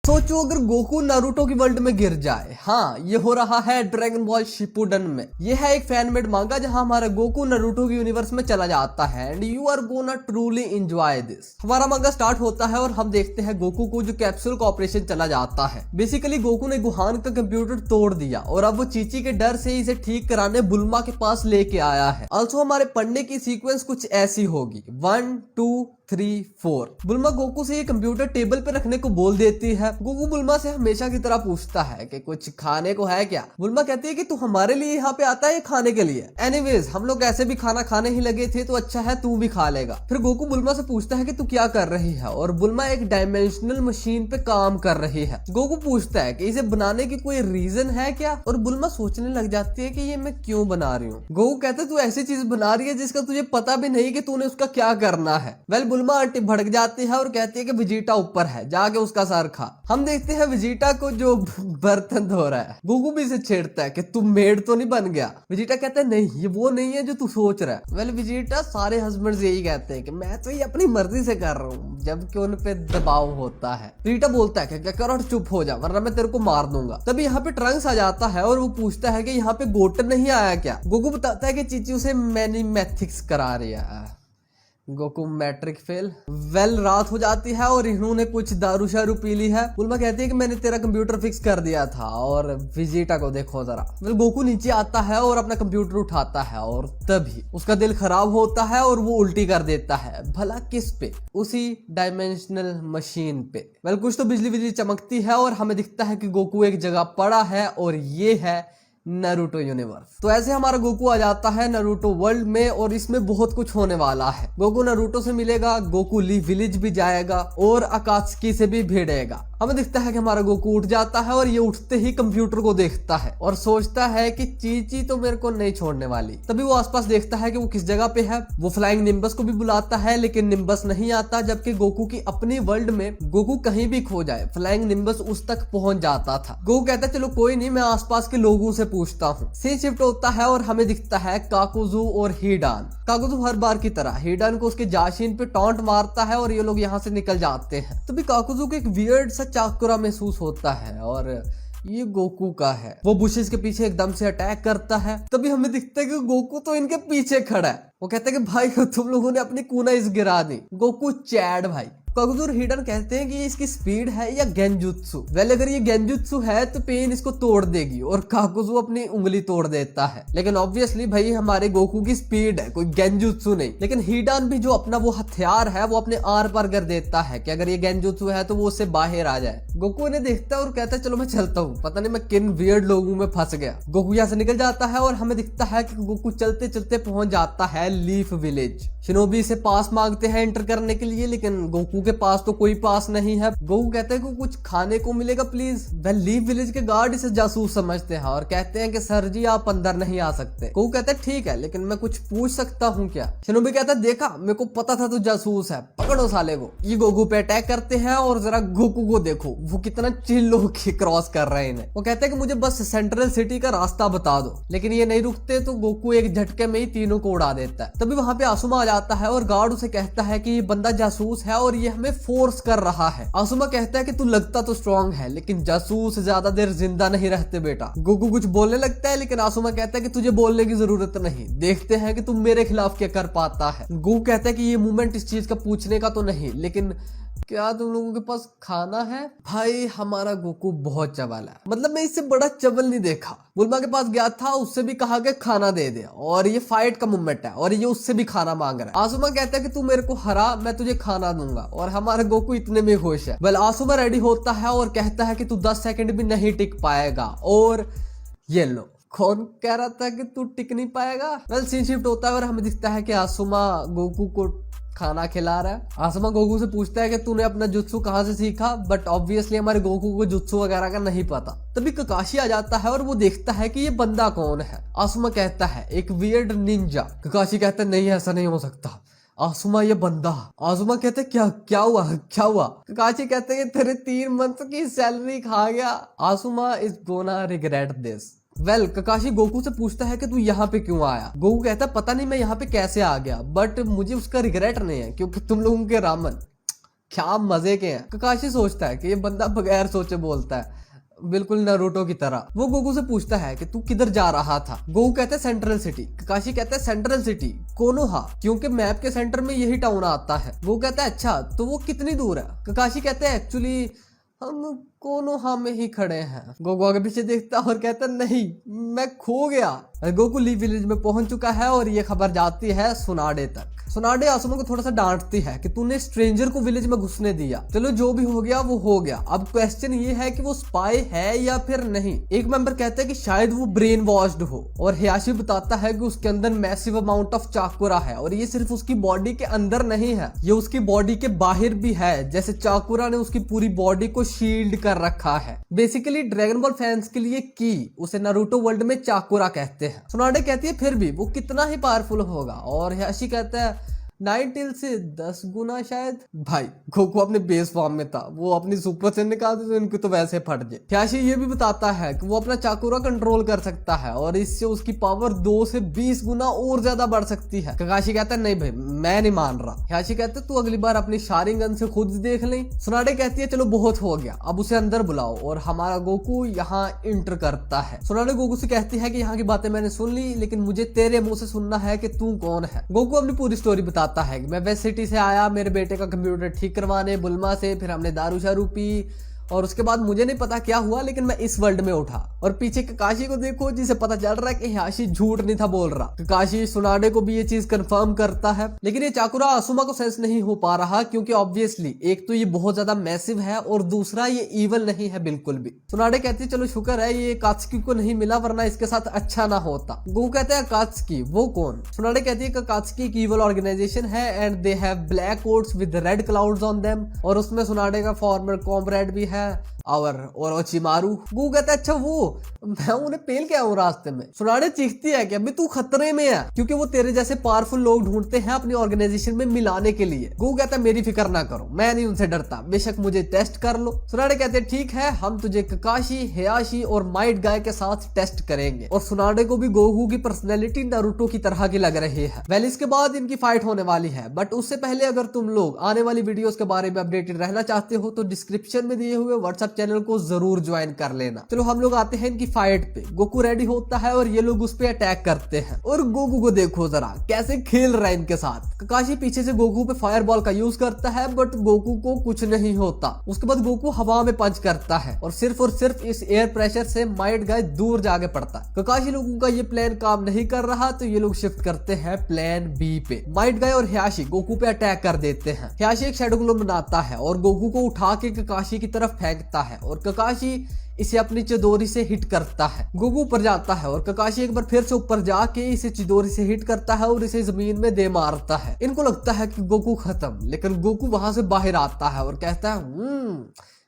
सोचो अगर Goku Naruto की वर्ल्ड में गिर जाए। हाँ, ये हो रहा है ड्रैगन बॉल शिपुडन में। ये है एक फैन मेड मांगा जहां हमारा गोकू नारुतो की यूनिवर्स में चला जाता है and you are gonna truly enjoy this. हमारा मांगा स्टार्ट होता है और हम देखते हैं गोकू को जो कैप्सूल का ऑपरेशन चला जाता है। बेसिकली गोकू ने गुहान का कंप्यूटर तोड़ दिया और अब वो चीची के डर से इसे ठीक कराने बुल्मा के पास लेके आया है। ऑल्सो हमारे पढ़ने की सीक्वेंस कुछ ऐसी होगी 1 2 3 4। बुल्मा गोकू से ये कंप्यूटर टेबल पे रखने को बोल देती है। गोकू बुल्मा से हमेशा की तरह पूछता है कि कुछ खाने को है क्या। बुल्मा कहती है कि तू हमारे लिए यहाँ पे आता है खाने के लिए। एनीवेज हम लोग ऐसे भी खाना खाने ही लगे थे तो अच्छा है तू भी खा लेगा। फिर गोकू बुल्मा से पूछता है कि तू क्या कर रही है और बुल्मा एक डायमेंशनल मशीन पे काम कर रही है। गोकू पूछता है कि इसे बनाने की कोई रीजन है क्या और बुल्मा सोचने लग जाती है कि ये मैं क्यों बना रही हूँ। गोकू कहता है तू ऐसी चीज बना रही है जिसका तुझे पता भी नहीं कि तूने उसका क्या करना है। वेल बुल्मा आंटी भड़क जाती है और कहती है कि विजिटा ऊपर है, जाके उसका सर खा। हम देखते हैं विजिटा को जो बर्तन धो रहा है। गोकू भी इसे छेड़ता है कि तू मेड तो नहीं बन गया। विजिटा कहता है नहीं, ये वो नहीं है जो तू सोच रहा है। वेल विजिटा सारे हस्बैंड यही कहते हैं कि मैं तो ये अपनी मर्जी से कर रहा हूँ जबकि उन पे दबाव होता है। विजिटा बोलता है कि करो चुप हो जा वरना मैं तेरे को मार दूंगा। तभी यहाँ पे ट्रंक्स आ जाता है और वो पूछता है कि यहाँ पे गोटन नहीं आया क्या। गोकू बताता है कि चीची उसे मैथमेटिक्स करा रही है। Goku matric fail. वेल रात हो जाती है और इन्होंने कुछ दारू शारू पी ली है। बुल्मा कहती है कि मैंने तेरा कंप्यूटर फिक्स कर दिया था और विजिटा को देखो जरा। वेल गोकू नीचे आता है और अपना कंप्यूटर उठाता है और तभी उसका दिल खराब होता है और वो उल्टी कर देता है। भला किस पे? उसी डायमेंशनल मशीन पे। वेल कुछ तो बिजली बिजली चमकती है और हमें दिखता है कि गोकू एक जगह पड़ा है और ये है नारुतो यूनिवर्स। तो ऐसे हमारा गोकू आ जाता है नारुतो वर्ल्ड में और इसमें बहुत कुछ होने वाला है। गोकू नारुतो से मिलेगा, गोकू लीफ विलेज भी जाएगा और अकात्सुकी से भी भिड़ेगा। हमें दिखता है कि हमारा गोकू उठ जाता है और ये उठते ही कंप्यूटर को देखता है और सोचता है कि चीची तो मेरे को नहीं छोड़ने वाली। तभी वो आसपास देखता है कि वो किस जगह पे है। वो फ्लाइंग निम्बस को भी बुलाता है लेकिन निम्बस नहीं आता, जबकि गोकू की अपनी वर्ल्ड में गोकू कहीं भी खो जाए फ्लाइंग निम्बस उस तक पहुंच जाता था। गोकू कहता है चलो कोई नहीं, मैं आसपास के लोगों से पूछता हूँ। सीन शिफ्ट होता है और हमें दिखता है काकुजू और हीडान। काकुजू हर बार की तरह हीडान को उसके जाशीन पे टॉन्ट मारता है और ये लोग यहाँ से निकल जाते हैं। तभी काकुजू को एक वियर्ड सा चाकुरा महसूस होता है और ये गोकू का है। वो बुशेस के पीछे एकदम से अटैक करता है। तभी हमें दिखता है कि गोकू तो इनके पीछे खड़ा है। वो कहता है कि भाई तुम लोगों ने अपनी कुनाइस गिरा दी। गोकू चैड भाई। काकुजू और हिडन कहते हैं कि ये इसकी स्पीड है या गेंजुत्सु। वेल अगर ये गेंजुत्सु है तो पेन इसको तोड़ देगी और काकुजू अपनी उंगली तोड़ देता है। लेकिन ऑब्वियसली भाई हमारे गोकू की स्पीड है, कोई गेंजुत्सु नहीं। लेकिन हिडन भी जो अपना वो हथियार है वो अपने आर पार कर देता है कि अगर ये गेंजुत्सु है तो वो उससे बाहर आ जाए। गोकू ने देखता है और कहता है चलो मैं चलता हूँ, पता नहीं मैं किन वियर्ड लोगों में फंस गया। गोकू यहाँ से निकल जाता है और हमें दिखता है कि गोकू चलते चलते पहुंच जाता है लीफ विलेज। शिनोबी से पास मांगते हैं एंटर करने के लिए लेकिन गोकू के पास तो कोई पास नहीं है। गोकू कहते हैं कि कुछ खाने को मिलेगा प्लीज। वेल लीफ विलेज के गार्ड इसे जासूस समझते हैं और कहते हैं कि सर जी आप अंदर नहीं आ सकते। गोकू कहता है ठीक है लेकिन मैं कुछ पूछ सकता हूँ क्या। शिनोबी कहता है देखा मेरे को पता था तू जासूस है, पकड़ो साले को। ये गोकू पे अटैक करते हैं और जरा गोकू को देखो वो कितना चिल होके क्रॉस कर रहे हैं इन्हें। वो कहते हैं कि मुझे बस सेंट्रल सिटी का रास्ता बता दो, लेकिन ये नहीं रुकते तो गोकू एक झटके में ही तीनों को उड़ा देता है। तभी वहां पे आसुमा आ जाता है और गार्ड उसे कहता है कि ये बंदा जासूस है और ये हमें फोर्स कर रहा है। आसुमा कहता है कि तू लगता तो स्ट्रांग है लेकिन जासूस ज्यादा देर जिंदा नहीं रहते बेटा। गोकू कुछ बोलने लगता है लेकिन आसुमा कहता है कि तुझे बोलने की जरूरत नहीं, देखते हैं कि तू मेरे खिलाफ क्या कर पाता है। गोकू कहता है कि ये मूवमेंट इस चीज का पूछने का तो नहीं, लेकिन क्या तुम लोगों के पास खाना है? भाई हमारा गोकू बहुत चवल है, मतलब मैं इससे बड़ा चवल नहीं देखा। बुल्मा के पास गया था, उससे भी कहा कि खाना दे दे और ये फाइट का मूवमेंट है और ये उससे भी खाना मांग रहा है। आसुमा कहता है कि तू मेरे को हरा मैं तुझे खाना दूंगा और हमारा गोकू इतने में खुश है। वेल आसुमा रेडी होता है और कहता है कि तू 10 सेकंड भी नहीं टिक पाएगा और ये लो। कौन कह रहा था कि तू टिक नहीं पाएगा? वेल सीन शिफ्ट होता है और हमें दिखता है कि आसुमा गोकू को खाना खिला रहा है। आसुमा गोकू से पूछता है कि तूने अपना जुत्सु कहाँ से सीखा, बट ऑब्वियसली हमारे गोकू को जुत्सु वगैरह का नहीं पता। तभी ककाशी आ जाता है और वो देखता है कि ये बंदा कौन है। आसुमा कहता है एक वियर्ड निंजा। ककाशी कहता है नहीं ऐसा नहीं हो सकता आसुमा ये बंदा। आसुमा कहते क्या हुआ? ककाशी कहते हैं तेरे 3 मंथ की सैलरी खा गया। Asuma is gonna regret this. Well Kakashi Goku से पूछता है कि तू यहाँ पे क्यों आया। गोकू कहता है पता नहीं मैं यहाँ पे कैसे आ गया, बट मुझे उसका रिग्रेट नहीं है क्योंकि तुम लोगों के रामन क्या मजे के हैं। ककाशी सोचता है कि ये बंदा बगैर सोचे बोलता है, बिल्कुल नारुतो की तरह। वो गोकू से पूछता है कि तू किधर जा रहा था। गोकू कहता है सेंट्रल सिटी। ककाशी कहता है सेंट्रल सिटी कोनोहा, क्योंकि मैप के सेंटर में यही टाउन आता है। गोकू कहता है अच्छा तो वो कितनी दूर है। ककाशी कहते हैं एक्चुअली हम कोनोहा में ही खड़े हैं। गोकू आगे पीछे देखता और कहता नहीं मैं खो गया। गोकू लीफ विलेज में पहुंच चुका है और ये खबर जाती है सुनाडे तक। सुनाडे आसुमा को थोड़ा सा डांटती है कि तूने स्ट्रेंजर को विलेज में घुसने दिया। चलो जो भी हो गया वो हो गया, अब क्वेश्चन ये है कि वो स्पाई है या फिर नहीं। एक मेंबर कहता है कि शायद वो ब्रेन वॉश्ड हो और हियाशी बताता है कि उसके अंदर मैसिव अमाउंट ऑफ चाकुरा है और ये सिर्फ उसकी बॉडी के अंदर नहीं है, ये उसकी बॉडी के बाहर भी है, जैसे चाकुरा ने उसकी पूरी बॉडी को शील्ड कर रखा है। बेसिकली ड्रैगन बॉल फैंस के लिए की उसे नारुतो वर्ल्ड में चाकुरा कहते हैं। सुनाडे कहती है फिर भी वो कितना ही पावरफुल होगा और हियाशी कहता है 9 टिल से 10 गुना शायद। भाई गोकू अपने बेस फॉर्म में था, वो अपनी सुपर से निकाल दे तो इनकी तो वैसे फट जाए। हियाशी ये भी बताता है कि वो अपना चाकुरा कंट्रोल कर सकता है और इससे उसकी पावर 2 से 20 गुना और ज्यादा बढ़ सकती है। ककाशी कहता है नहीं भाई मैं नहीं मान रहा। हियाशी कहते तू अगली बार अपनी शारिंगन से खुद देख ले। सुनाडे कहती है चलो बहुत हो गया, अब उसे अंदर बुलाओ और हमारा गोकू यहाँ इंटर करता है। सुनाडे गोकू से कहती है कि यहाँ की बातें मैंने सुन ली, लेकिन मुझे तेरे मुंह से सुनना है कि तू कौन है। गोकू अपनी पूरी स्टोरी बताता है कि मैं वेस्ट सिटी से आया मेरे बेटे का कंप्यूटर ठीक करवाने बुल्मा से, फिर हमने दारू शारू पी और उसके बाद मुझे नहीं पता क्या हुआ लेकिन मैं इस वर्ल्ड में उठा। और पीछे ककाशी को देखो जिसे पता चल रहा है कि हियाशी झूठ नहीं था बोल रहा। ककाशी सुनाडे को भी ये चीज कंफर्म करता है, लेकिन ये चाकुरा आसुमा को सेंस नहीं हो पा रहा क्योंकि ऑब्वियसली एक तो ये बहुत ज्यादा मैसिव है और दूसरा ये इवल नहीं है बिल्कुल भी। सुनाडे कहती है चलो शुक्र है ये कात्सुकी को नहीं मिला वरना इसके साथ अच्छा ना होता। गोकू कहता है कात्सुकी वो कौन। सुनाडे कहती है कि कात्सुकी एक इवल ऑर्गेनाइजेशन है and they have black quotes with red clouds on them, और उसमें सुनाडे का फॉर्मर कॉमरेड भी है और ओरोचिमारू। गोकू कहता है अच्छा वो, मैं उन्हें पेल के आऊं रास्ते में। सुनाडे चीखती है कि अभी तू खतरे में है क्योंकि वो तेरे जैसे पावरफुल लोग ढूंढते हैं अपनी ऑर्गेनाइजेशन में मिलाने के लिए। गोकू कहता है मेरी फिक्र ना करो, मैं नहीं उनसे डरता, बेशक मुझे टेस्ट कर लो। सुनाडे कहते हैं ठीक है हम तुझे ककाशी हियाशी और माइट गाय के साथ टेस्ट करेंगे। और सुनाडे को भी गोकू की पर्सनैलिटी नारुतो की तरह की लग रही है। वेल इसके बाद इनकी फाइट होने वाली है, बट उससे पहले अगर तुम लोग आने वाली वीडियोस के बारे में अपडेटेड रहना चाहते हो तो डिस्क्रिप्शन में दिए हुए व्हाट्सएप चैनल को जरूर ज्वाइन कर लेना। चलो हम लोग आते हैं इनकी फाइट पे। गोकू रेडी होता है और ये लोग उस पे अटैक करते हैं और गोकू को देखो जरा कैसे खेल रहा है इनके साथ। ककाशी पीछे से गोकू पे फायर बॉल का यूज करता है बट गोकू को कुछ नहीं होता। उसके बाद गोकू हवा में पंच करता है और सिर्फ इस एयर प्रेशर से माइट गाय दूर जाके पड़ता है। ककाशी लोगों का ये प्लान काम नहीं कर रहा तो ये लोग शिफ्ट करते हैं प्लान बी पे। माइट गाय और हियाशी गोकू पे अटैक कर देते हैं। हियाशी एक शैडो ग्लोब बनाता है और गोकू को उठा के ककाशी की तरफ फेंकता है और ककाशी इसे अपनी चिदोरी से हिट करता है। गोकू ऊपर जाता है और ककाशी एक बार फिर से ऊपर जाके इसे चिदोरी से हिट करता है और इसे जमीन में दे मारता है। इनको लगता है कि गोकू खत्म, लेकिन गोकू वहां से बाहर आता है और कहता है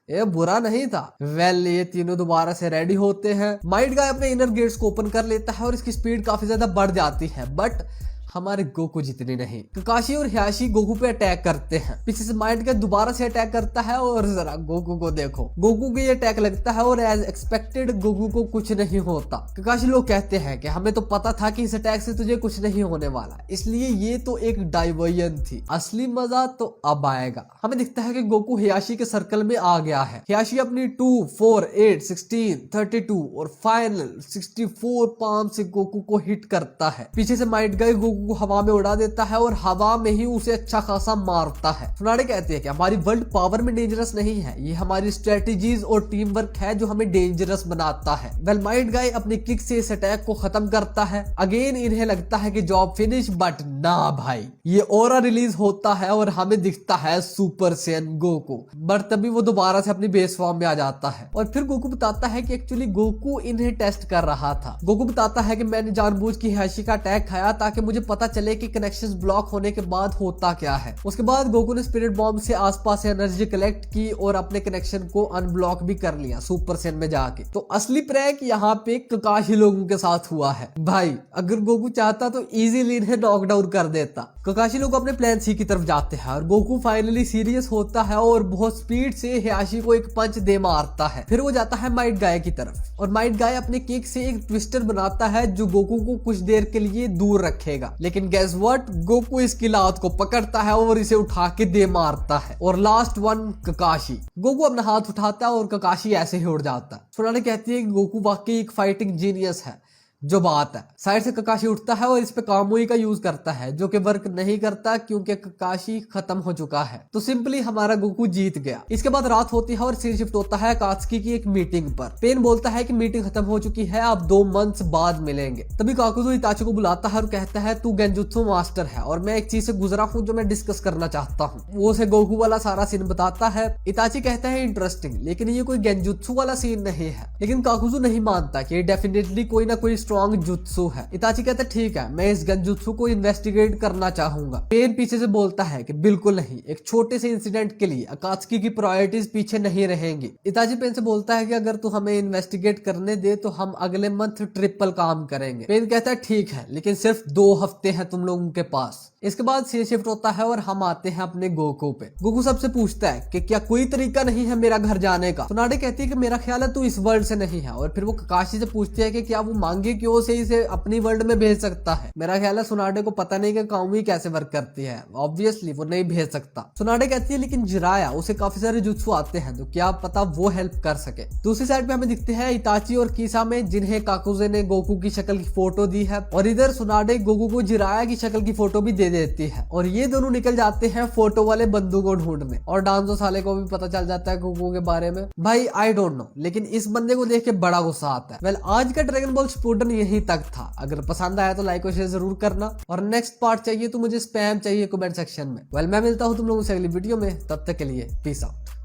ये बुरा नहीं था। वेल ये तीनों दोबारा से रेडी होते हैं। माइट गाय अपने इनर गेट्स को ओपन कर लेता है और इसकी स्पीड काफी ज्यादा बढ़ जाती है बट हमारे गोकू जितनी नहीं। ककाशी और हियाशी गोकू पे अटैक करते हैं। पीछे से माइट गाय दोबारा से अटैक करता है और जरा गोकू को देखो, गोकू को ये अटैक लगता है और एज एक्सपेक्टेड गोकू को कुछ नहीं होता। ककाशी लोग कहते हैं कि हमें तो पता था कि इस अटैक से तुझे कुछ नहीं होने वाला, इसलिए ये तो एक डाइवर्जन थी, असली मजा तो अब आएगा। हमें दिखता है कि गोकू हियाशी के सर्कल में आ गया है। हियाशी अपनी 2, 4, 8, 16, 32 और फाइनल 64 पाम से गोकू को हिट करता है। पीछे से माइट गाय गोकू को हवा में उड़ा देता है और हवा में ही उसे अच्छा खासा मारता है। सुनाडे कहते हैं कि हमारी वर्ल्ड पावर में डेंजरस नहीं है, ये हमारी स्ट्रेटेजीज और टीम वर्क है जो हमें डेंजरस बनाता है। वेल माइट गाय अपनी किक से इस अटैक को खत्म करता है। अगेन इन्हें लगता है कि जॉब फिनिश, बट ना भाई, ये ऑरा रिलीज होता है और हमें दिखता है सुपर सैयन गोकू। बट तभी वो दोबारा से अपनी बेस फॉर्म में आ जाता है और फिर गोकू बताता है कि एक्चुअली गोकू इन्हें टेस्ट कर रहा था। गोकू बताता है कि मैंने जानबूझ के हियाशी का अटैक खाया ताकि मुझे पता चले कि कनेक्शंस ब्लॉक होने के बाद होता क्या है। उसके बाद गोकू ने स्पिरिट बॉम्ब से आसपास से एनर्जी कलेक्ट की और अपने कनेक्शन को अनब्लॉक भी कर लिया सुपर सैयन में जाके। तो असली प्रैंक यहाँ पे ककाशी लोगों के साथ हुआ है। भाई अगर गोकू चाहता तो इजीली इन्हें नॉकडाउन कर देता। ककाशी लोग अपने प्लान सी की तरफ जाते हैं और गोकू फाइनली सीरियस होता है और बहुत स्पीड से हियाशी को एक पंच दे मारता है। फिर वो जाता है माइट गाय की तरफ और माइट गाय अपने किक से एक ट्विस्टर बनाता है जो गोकू को कुछ देर के लिए दूर रखेगा। लेकिन गैस व्हाट, गोकू इसकी लात को पकड़ता है और इसे उठा के दे मारता है। और लास्ट वन ककाशी। गोकू अपना हाथ उठाता है और ककाशी ऐसे ही उड़ जाता है। सोनाली कहती है कि गोकू वाकई एक फाइटिंग जीनियस है। जो बात है, साइड से ककाशी उठता है और इस पे कामुई का यूज करता है, जो कि वर्क नहीं करता क्योंकि ककाशी खत्म हो चुका है। तो सिंपली हमारा गोकू जीत गया। इसके बाद रात होती है और सीन शिफ्ट होता है कात्सुकी की एक मीटिंग पर। पेन बोलता है कि मीटिंग खत्म हो चुकी है, आप 2 मंथ्स बाद मिलेंगे। तभी काकुजो इताची को बुलाता है और कहता है तू गेंजुत्सु मास्टर है और मैं एक चीज से गुजरा हूँ जो मैं डिस्कस करना चाहता हूँ। वो उसे गोकू वाला सारा सीन बताता है। इताची कहता है इंटरेस्टिंग, लेकिन ये कोई गेंजुत्सु वाला सीन नहीं है। लेकिन काकुजो नहीं मानता कि ये डेफिनेटली कोई ना कोई स्ट्रॉन्ग जुत्सु है। इताची कहता है ठीक है, मैं इस गंजुत्सु को इन्वेस्टिगेट करना चाहूंगा। पेन पीछे से बोलता है कि बिल्कुल नहीं, एक छोटे से इंसिडेंट के लिए अकात्सुकी की प्रायोरिटीज पीछे नहीं रहेंगी। इताची पेन से बोलता है कि अगर तू हमें इन्वेस्टिगेट करने दे तो हम अगले मंथ ट्रिपल काम करेंगे। पेन कहता है ठीक है, लेकिन सिर्फ 2 हफ्ते हैं तुम लोगों के पास। इसके बाद सीन शिफ्ट होता है और हम आते हैं अपने गोकू पे। गोकू सबसे पूछता है कि क्या कोई तरीका नहीं है मेरा घर जाने का। सुनाडे कहती है कि मेरा ख्याल है तू इस वर्ल्ड से नहीं है। और फिर वो ककाशी से पूछती है कि क्या वो मांगे क्यों से इसे अपनी वर्ल्ड में भेज सकता है। मेरा ख्याल है सुनाडे को पता नहीं कि काउमी कैसे वर्क करती है, ऑब्वियसली वो नहीं भेज सकता। सुनाडे कहती है लेकिन जिराया उसे काफी सारे जुत्सु आते हैं, तो क्या पता वो हेल्प कर सके। दूसरी साइड पे हमें दिखते हैं इताची और कीसा में, जिन्हें काकुजे ने गोकू की शक्ल की फोटो दी है। और इधर सुनाडे गोकू को जिराया की शक्ल की फोटो भी दे देती है। और ये दोनों निकल जाते हैं फोटो वाले बंदूक को ढूंढने। और डांजो साले को भी पता चल जाता है गोकू के बारे में। भाई आई डोंट नो, लेकिन इस बंदे को देख के बड़ा गुस्सा आता है। वेल, आज का ड्रैगन बॉल शिपुडन यहीं तक था। अगर पसंद आया तो लाइक और शेयर जरूर करना। और नेक्स्ट पार्ट चाहिए तो मुझे स्पैम चाहिए कमेंट सेक्शन में। वेल, मैं मिलता हूँ तुम लोगों से अगली वीडियो में। तब तक के लिए पीस आउट।